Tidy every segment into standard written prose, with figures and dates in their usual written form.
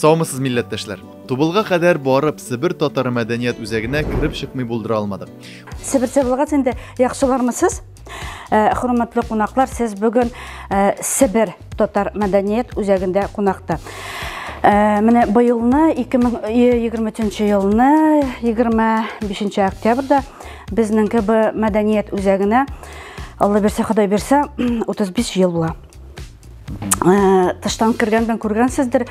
Саумысыз милләттәшләр. Тубылга кадәр барып Себер татар мәдәният үзәгенә кирип чыкмый булдыра алмадык. Себер тубылга синде яхшылармысыз? Хөрмәтле кунаклар, сез бүген Себер татар мәдәният үзәгендә кунакта. Менә быелны 2023 елны 25 октябрьдә безнең бу мәдәният үзәгенә Алла берсе, Ходай берсе 35 ел була. Тыштан кергәндән күргәнсездер,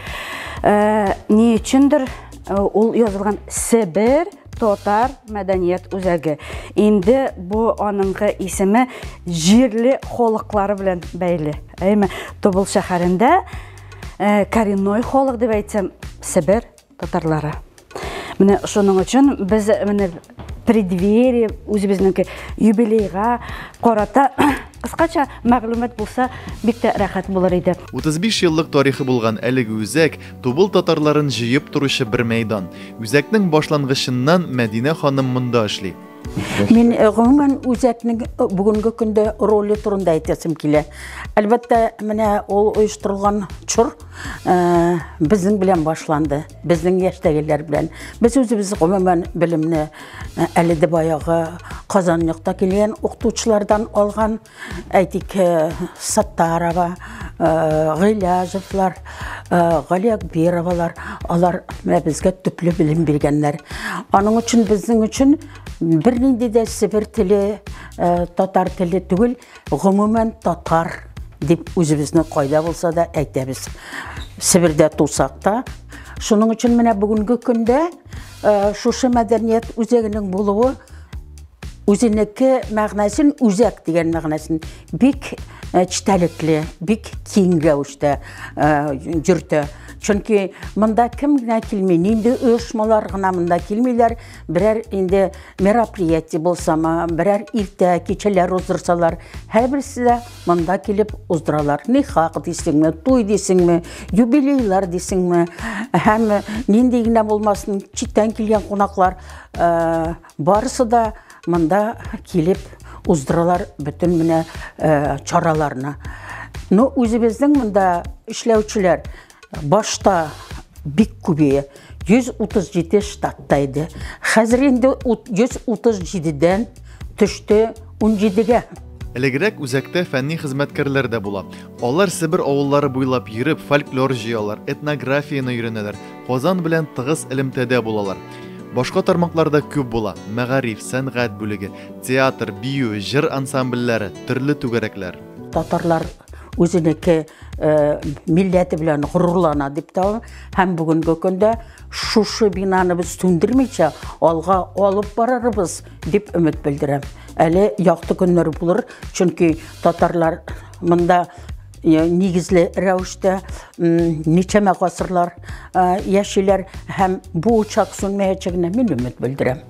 ни өчендер ул язылган Себер татар мәдәният үзәге. Инде бу аныңгы исеме җирле халыклары белән бәйле. Әйме, Тобыл шәһәрендә коренной халык дип әйтсәм, Себер татарлары. Менә шуның өчен без преддверие үзебезнең юбилейга карата кыскача мәгълүмат булса бик тә рәхәт булыр иде. 35 еллык тарихы булган әлеге үзәк Тубыл татарларын җыеп торучы бер мәйдан. Үзәкнең башлангычыннан Мәдинә ханым монда эшли. Мен гомумән үзәкнең бүгенге көндә роле турында әйтәсем килә. Әлбәттә, менә ул оештырылган чор безнең белән башланды. Безнең яшьтәгеләр белән. Без үзебез гомумән белемне әле дә баягы Казанлыкта килгән укытучылардан алган, әйтик, Саттарова, Гыйлязовлар, Галиакбировалар, алар безгә төпле белем биргәннәр. Аның өчен безнең өчен бернинди дә Себер теле, татар теле түгел, гомумән татар дип үзебезне кайда булса да әйтәбез. Себердә тусак та. Шуның өчен менә бүгенге көндә шушы мәдәният үзәгенең булуы үзенеке мәгънәсен, үзәк дигән мәгънәсен бик читәлекле, бик киң рәвештә йөртә. Чөнки монда кем генә килми, инде оешмалар гына монда килмиләр, берәр инде мероприятие булсамы, берәр иртә кичәләр уздырсалар, һәрберсе дә монда килеп уздыралар. Нихак дисеңме, туй дисеңме, юбилейлар дисеңме, һәм нинди генә булмасын, читтән килгән кунаклар барысы да монда килеп уздыралар бөтен менә чараларны. Ну, үзебезнең монда эшләүчеләр башта бик күбәя, 137 штатта иде. Хәзер инде 137дән төште 17гә. Элегрәк үзәктә фәнни хезмәткәрләр дә була. Алар Себер авыллары буйлап йөреп, фольклор җыялар, этнографияны өйрәнәләр, Казан белән тыгыз элемтәдә булалар. Башка тармакларда күп була: мәгариф, сәнгать бүлеге, театр, бию, җыр ансамбльләре, төрле түгәрәкләр. Татарлар үзенеке милләте белән горурлана дип та, һәм бүгенге көндә шушы бинаны без сүндермичә алга алып барарбыз дип өмет белдерәм. Әле якты көннәр булыр, чөнки татарлар монда нигезле рәвештә ничәмә гасырлар яшиләр, һәм бу учак сүнмәячәгенә мин өмет белдерәм.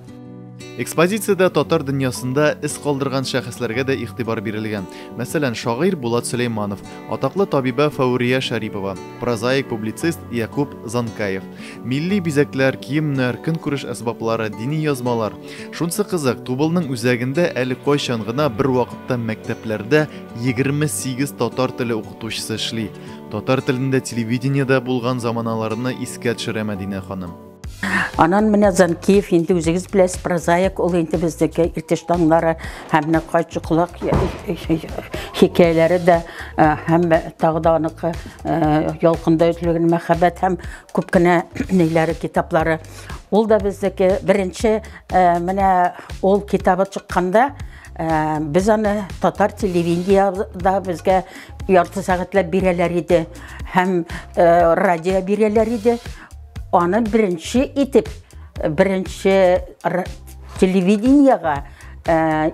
Экспозициядә татар дөньясында эз калдырган шәхесләргә дә игътибар бирелгән. Мәсәлән, шагыйрь Булат Сөләйманов, атаклы табиба Фаурия Шарипова, прозаик публицист Якуб Занкаев, милли бизәкләр, киемнәр, көнкүреш әсбаплары, дини язмалар. Шунсы кызык, Тубылның үзәгендә әле кайчан гына бер вакытта мәктәпләрдә 28 татар теле укытучысы эшли. Татар телендә телевидениедә булган заманаларны искә төшерә Мәдинә ханым. Анан менә Занкиев инде үзегез беләс, прозаик, ул инде бездәге иртештаңнары һәм кайчыклык хикәяләре дә, һәм тагы да аныкы ялкында үтелгән мәхәббәт һәм күп кенә ниләре китаплары. Ул да бездәге беренче менә ул китабы чыкканда, без аны татар телевидениеда безгә ярты сәгатьләп бирәләр иде, һәм радио бирәләр иде. Аны беренче итеп, беренче телевидениега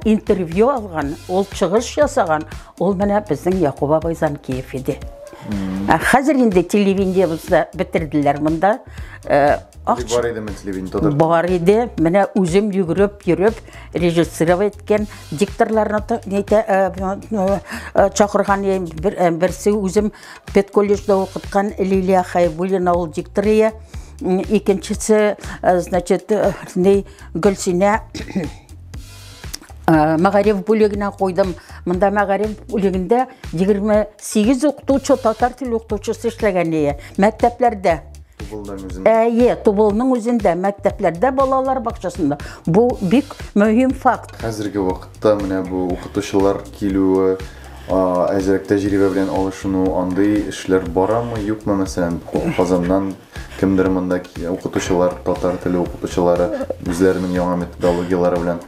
интервью алган, ул чыгыш ясаган, ул менә безнең Якуб абай Занкиев иде. Хәзер инде телевидениебызда бетерделәр монда. Бар идеме телевидениеда? Бар иде. Менә үзем йөгереп, режиссировать иткән дикторларны чакырган, берсе үзем педколледжда укыткан Лилия Хайбуллина, ул диктория. Икенчесе, значит, Гөлсинә мәгариф бүлегенә куйдым. Монда мәгариф бүлегендә 28 укытучы, татар теле укытучысы эшләгән иде. Мәктәпләрдә Тубылның өзінде, мәктәпләрдә балалар бакчасында. Бу бик мөһим факт. Хәзерге вакытта менә бу укытучылар килүе, әзерәк тәҗрибә белән алышыну, андый эшләр барамы, юкмы, мәсәлән, Казаннан кемдер монда укытучылар, татар теле укытучылары үзләренең яңа методологиялары белән.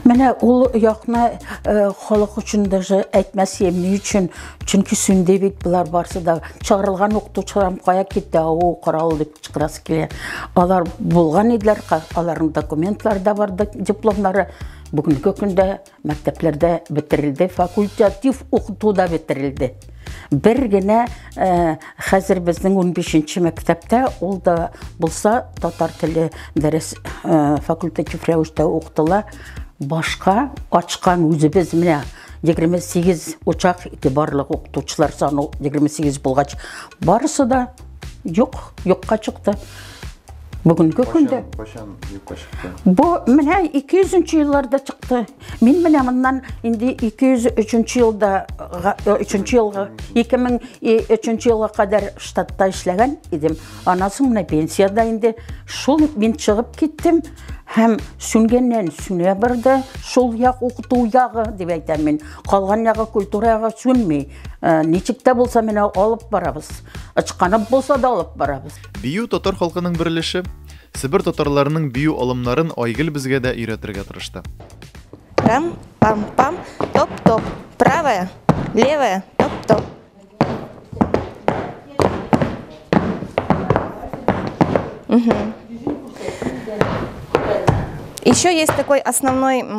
Менә ул якны халык өчен даже әйтмәсем ни өчен, чөнки сүндә бит булар барсы да чыгарылган укытучылар кая китә, о карал дип чыгарасы килә. Алар булган иделәр, аларның документлары да бар, дипломнары. Бүгенге көндә мәктәпләрдә бетерелде, факультатив укыту да бетерелде. Бер генә хәзер безнең 15нче мәктәптә ул да булса татар теле дәрес факультатив рәвештә укытыла. Башка ачкан үзебез менә 28 учак барлык укытучылар саны 28 булгач барысы да юкка чыкты. Бүгенге көндә бу менә 200нче елларда чыкты. Мин менә моннан инде 203нче елда 3нче елга 2003нче елга кадәр штатта эшләгән идем. Анасын менә пенсияда инде шул мин чыгып киттем. Һәм сүнгәннән сүнә бирде, шул як укыту ягы дип әйтәм мин. Калган ягы культура ягы сүнми. Ничек тә булса менә алып барабыз. Ачканып булса да алып барабыз. Бию татар халкының берлеше Сибир татарларының бию алымнарын Айгөл безгә дә өйрәтергә тырышты. Рам, пам, пам, топ, топ. Правая, левая, топ, топ. Еще есть такой основное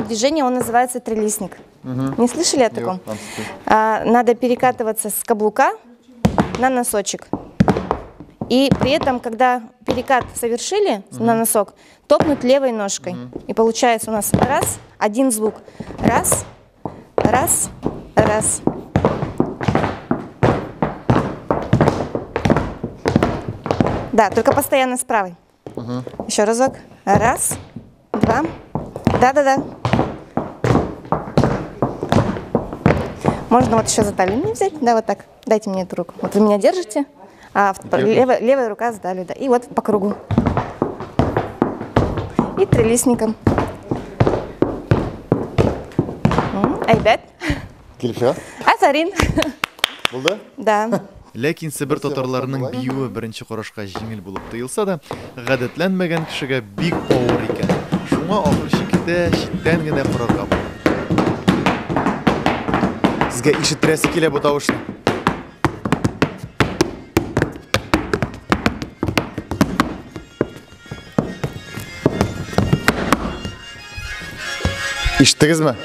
движение, он называется трилистник. Не слышали о таком? Надо перекатываться с каблука на носочек. И при этом, когда перекат совершили на носок, топнуть левой ножкой. И получается у нас раз, один звук. Раз, раз, раз. Да, только постоянно с правой. Еще разок. Раз, два. Да-да-да. Можно вот еще за талию мне взять. Да, вот так. Дайте мне эту руку. Вот вы меня держите, а левая рука за талию. Да. И вот по кругу. И трилистником. Айбет. Килешә? Азарин. Булды? Да. Ләкин Сибир татарларының биюе беренче карашка җиңел булып тоелса да, гадәтләнмәгән кешегә бик авыр икән. Шуңа ахыр чиктә читтән генә карарга була. Сезгә ишеттерәсе килә бу тавышны. Ишеттегезме?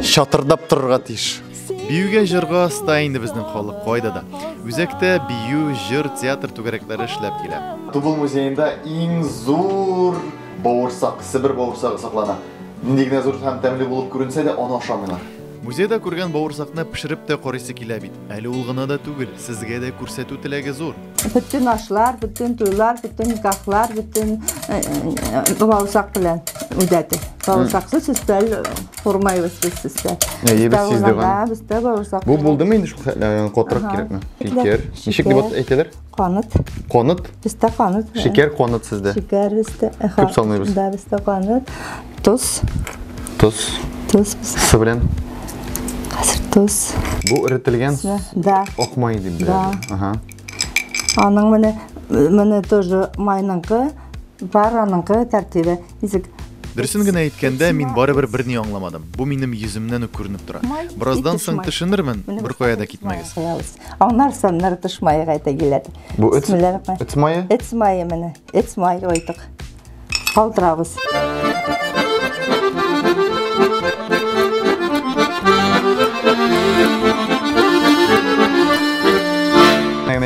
Шатырдап торырга тиеш. Биюгә җырга ста инде безнең халык кайда да. Үзәктә бию, җыр, театр түгәрәкләре эшләп килә. Тубыл музеенда иң зур бавырсак, Сибир бавырсагы саклана. Нинди генә зур һәм тәмле булып күренсә дә, аны ашамыйлар. Музейда күргән бавырсакны пешереп тә карыйсы килә бит. Әле ул гына да түгел, сезгә дә күрсәтү теләге зур. Bütün aşlar, bütün туйлар, bütün nikahlar, bütün bavursak белән үдәте. Бавырсаксыз өстәл формайбыз без өстәл. Ебез сиздәгән. Бездә бавырсак. Бу булдымы инде шул котрак кирәкме? Шикәр. Ничек дип әйтәләр? Каныт. Каныт. Бездә каныт. Шикәр каныт сездә. Шикәр бездә. Күп салмыйбыз. Да, бездә каныт. Туз. Туз. Туз. Су белән. Хәзер туз. Бу эрителгән. Да. Акмай дип беләләр. Ага. Аның менә тоже майныңкы, бар аныңкы тәртибе. Низик. Дөресен генә әйткәндә, мин барыбер берни аңламадым. Бу минем йөземнән үк күренеп тора. Бераздан соң төшенермен, бер кая да китмәгез. Аңнар саннар тышмай гайта киләде. Бу эт мае? Эт мае менә. Эт мае ойтык. Калтырабыз.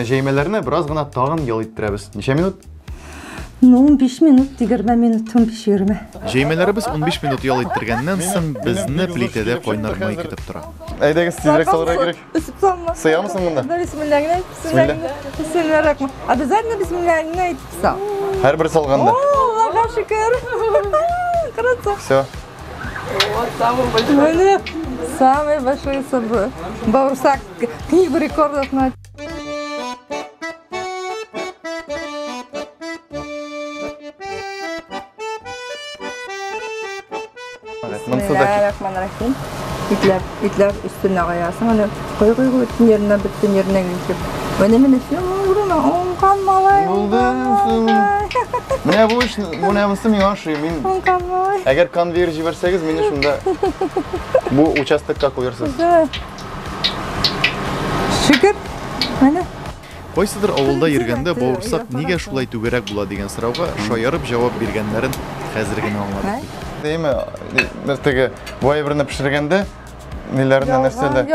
Җәймәләрне бераз гына тагын ял иттерәбез. Ничә минут? 15 минут, 20 минут, 15-20. Җәймәләребез 15 минут ял иттергәннән соң безне плитәдә кайнар май көтеп тора. Әйдәгез, тизрәк салырга кирәк. Сыямысың монда? Бисмиллаһи. Обязательно бисмиллаһи әйтеп сал. Һәрбер салганда. Аллаһка шөкер. Красава. Всё. Самый большой бавурсак, книгу рекордов на Bismillahirrahmanirrahim. İtler üstüne koyarsın. Hani koy bütün yerine bütün yerine geçip. Önemli şey vurma. Onkan malay. Mene bu iş bu nemisim yaşıyor. Onkan malay. Eğer kan verici verseniz beni şunda bu участокка koyarsınız. Şükür. Hani Кайсыдыр авылда йөргәндә бавырсак нигә шулай түгәрәк була дигән сорауга шаярып җавап биргәннәрен хәзер генә аңладык. Дейме, без теге бу әйберне пешергәндә ниләрне нәрсәләр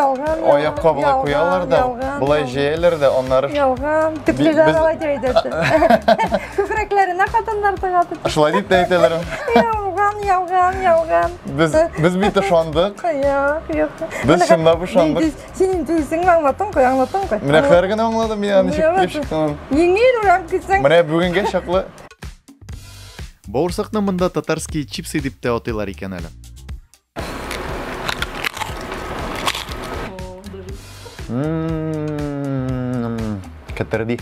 аякка булай куялар да, булай җәяләр дә, аннары ялган, тикләр авайда әйтәсе. Күкрәкләренә хатыннар тагатып. Шулай дип тә әйтәләр. Ялган. Без бит ышандык. Юк. Без шунда ышандык. Синең төсең аңлаттың кой. Менә һәр генә аңладым мин ничек. Еңер урам китсәң. Менә бүгенгә чаклы. Бавырсакны монда татарский чипсы дип тә атыйлар икән әле. Катерди.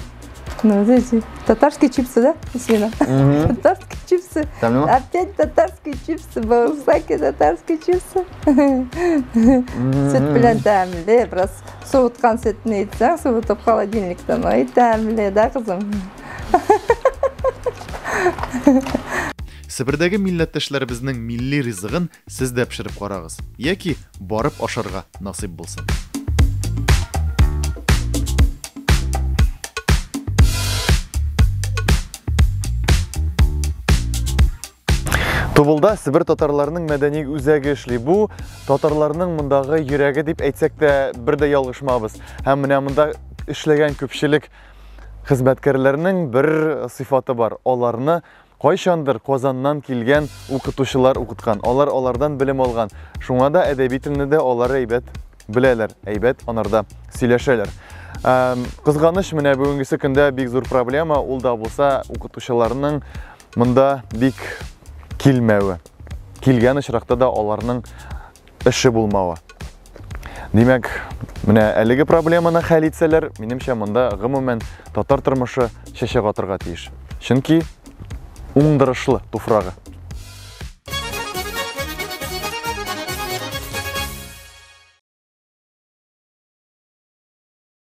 Ну, здесь татарские чипсы, да? Свина. Татарские чипсы. Опять татарские чипсы, бавырсаки татарские чипсы. Süt bilen tәмле, biraz soğutkan sütünü içsen, soğutup холодильникten o tәмле, да kızım? Себердәге милләттәшләребезнең милли ризыгын сез дә пешереп карагыз, яки барып ашарга насыйп булсын. Тубылда Себер татарларының мәдәни үзәге эшли. Бу татарларның мондагы йөрәге дип әйтсәк тә бер дә ялгышмабыз. Һәм менә монда эшләгән күпчелек хезмәткәрләрнең бер сыйфаты бар. Аларны кайчандыр Казаннан килгән укытучылар укыткан. Алардан белем алган. Шуңа да әдәби телне дә алар әйбәт беләләр. Әйбәт анарда сөйләшәләр. Кызганыч менә бүгенгесе көндә бик зур проблема ул да булса укытучыларның монда бик килмәве. Килгән очракта да аларның эше булмавы. Димәк, менә әлеге проблеманы хәл итсәләр, минемчә монда гомумән татар тормышы чәчәк атырга тиеш. Чөнки уңдырышлы туфрагы.